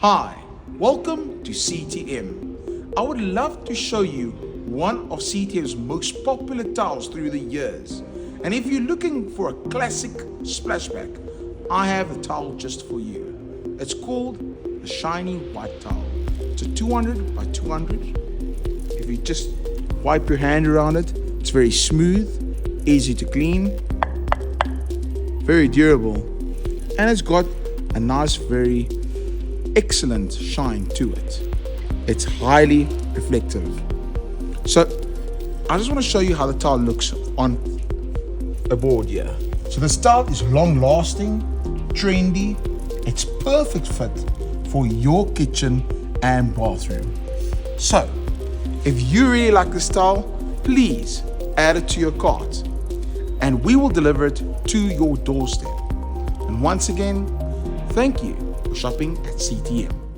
Hi, welcome to CTM. I would love to show you one of CTM's most popular tiles through the years. And if you're looking for a classic splashback, I have a tile just for you. It's called the shiny white tile. It's a 200 by 200. If you just wipe your hand around it, it's very smooth, easy to clean, very durable, and it's got a nice, very excellent shine to it. It's highly reflective. So I just want to show you how the tile looks on a board here. So this tile is long lasting, trendy. It's perfect fit for your kitchen and bathroom. So if you really like this tile, please add it to your cart and we will deliver it to your doorstep. And once again, thank you for shopping at CTM.